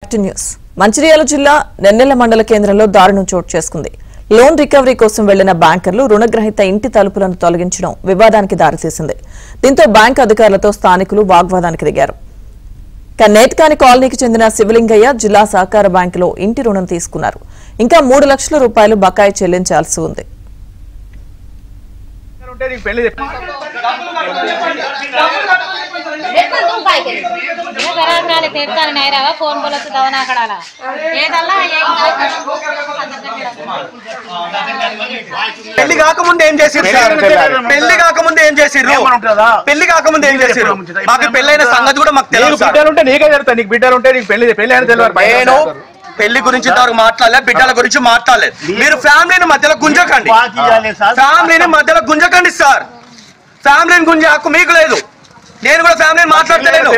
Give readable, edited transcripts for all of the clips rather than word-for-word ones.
Back to news. Mancherial జిల్లా నెన్నెల మండల కేంద్రంలో దారుణం చోటు చేసుకుంది. లోన్ రికవరీ కోసం వెళ్లిన బ్యాంకర్లు రుణగ్రహీత ఇంటి తలుపులను తొలగించడం వివాదానికి దారితీసింది. దీంతో బ్యాంక్ అధికారులతో స్థానికులు వాగ్వాదానికి దిగారు. నేత్కాని కాలనీకి చెందిన శివలింగయ్య జిల్లా సహకార బ్యాంకులో ఇంటి రుణం తీసుకున్నారు. ఇంకా 3 లక్షల రూపాయలు బకాయి చెల్లించాల్సి ఉంది. పెళ్లి కాకముందు ఏం చేసిర్రు? పెళ్లి కాకముందు ఏం చేసిర్రు? పెళ్లి కాకముందు ఏం చేసిర్రు? మాకు పెళ్ళైన సంగతి కూడా మాకు తెలియదు. బిడ్డలుంటే నీకే తెలుస్తా. నీకు బిడ్డలుంటే నీకు పెళ్లి అని తెలియదు. నేను పెళ్లి గురించి ఇంతవరకు మాట్లాడలేదు, బిడ్డల గురించి మాట్లాడలేదు. మీరు ఫ్యామిలీని మధ్యలో గుంజకండి, ఫ్యామిలీని మధ్యలో గుంజకండి సార్. ఫ్యామిలీని గుంజే హక్కు మీకు లేదు. నేను కూడా ఫ్యామిలీని మాట్లాడతలేను.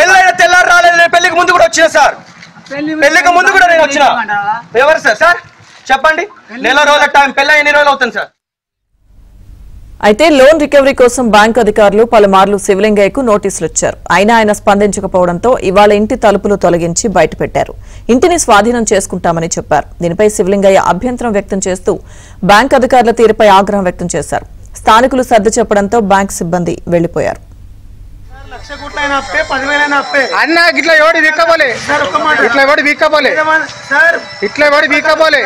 పెళ్ళైన తెల్లారు రాలేదు. నేను పెళ్లికి ముందు కూడా వచ్చిన సార్. పెళ్లికి ముందు కూడా నేను వచ్చిన. ఎవరు సార్? సార్ చెప్పండి. నెల రోజుల టైం, పెళ్ళి ఎన్ని రోజులు అవుతుంది సార్? అయితే లోన్ రికవరీ కోసం బ్యాంకు అధికారులు పలుమార్లు శివలింగయ్యకు నోటీసులు ఇచ్చారు. అయినా ఆయన స్పందించకపోవడంతో ఇవాళ ఇంటి తలుపులు తొలగించి బయటపెట్టారు. ఇంటిని స్వాధీనం చేసుకుంటామని చెప్పారు. దీనిపై శివలింగయ్య అభ్యంతరం వ్యక్తం చేస్తూ బ్యాంకు అధికారుల తీరుపై ఆగ్రహం వ్యక్తం చేశారు. స్థానికులు సర్ది చెప్పడంతో బ్యాంక్ సిబ్బంది వెళ్లిపోయారు. అన్న ఇట్లా ఎవడు వీక్కపోలే, ఇట్లా ఎవడు వీక్కపోలే, ఇట్లా ఎవడు వీక్కపోలే,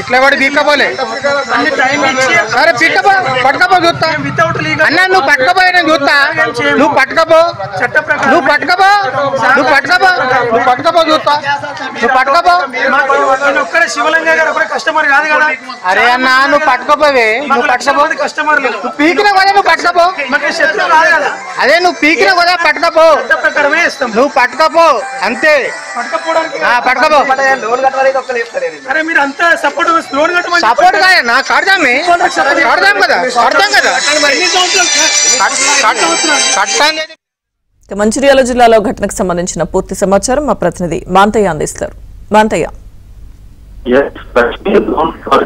ఇట్లా ఎవడు వీక్కపోలే. సరే పిక్కపో, పట్టుకపో చూస్తా. అన్న నువ్వు పట్టుకపోయి నేను చూస్తా. నువ్వు పట్టుకపో, నువ్వు పట్టుకపో, నువ్వు పట్టుకపో, నువ్వు పట్టుకపో చూస్తా. నువ్వు పట్టుకపో. శివలింగ గారు ఒకరే కస్టమర్ కాదు కదా. అరే అన్న నువ్వు పట్టుకపోవే, నువ్వు పట్టుకపో. కస్టమర్ నువ్వు పీకిన కదా, నువ్వు పట్టుకపో. శత్రువు కాదు కదా. అదే నువ్వు పీకిన కదా, పట్టుకపో. నువ్వు పట్టుకపో అంతే. పట్టుకపో. అరే మీరు అంతా సపోర్ట్ లోన్ కట్టమని సపోర్ట్ కాదన్నా, కడదామే, కడదాం కదా, కడదాం కదా. మంచిర్యాల జిల్లాలో ఘటనకు సంబంధించిన పూర్తి సమాచారం మా ప్రతినిధి మాంతయ్య అందిస్తారు. మాంతయ్య,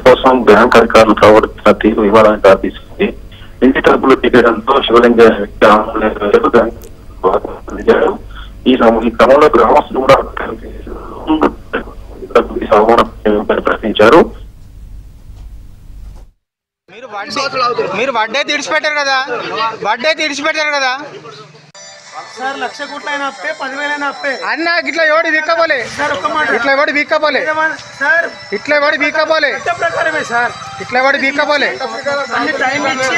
కోసం బ్యాంక్ అధికారులు ప్రవర్తిస్తున్న తీరు వివాదానికి దారితీసింది. ఇంటి తలుపులు తీయడంతో శివలింగ ఈ క్రమంలో గ్రామస్తులు కూడా ప్రశ్నించారు. మీరు వడ్డే తీర్చిపెట్టారు కదా, వడ్డే తీర్చిపెట్టారు కదా సార్. 1,00,000 కోట్ల అయినా అప్పే, 10,000 అయినా అప్పే. అన్న ఇట్లా ఎవడు వీక్కపోలే, ఇట్లా ఎవడు వీక్కపోలే, సార్ ఇట్లా ఎవడు వీక్కపోలే, ప్రకారమే సార్. ఇట్లా ఎవడు వీక్కపోలే. టైం ఇచ్చి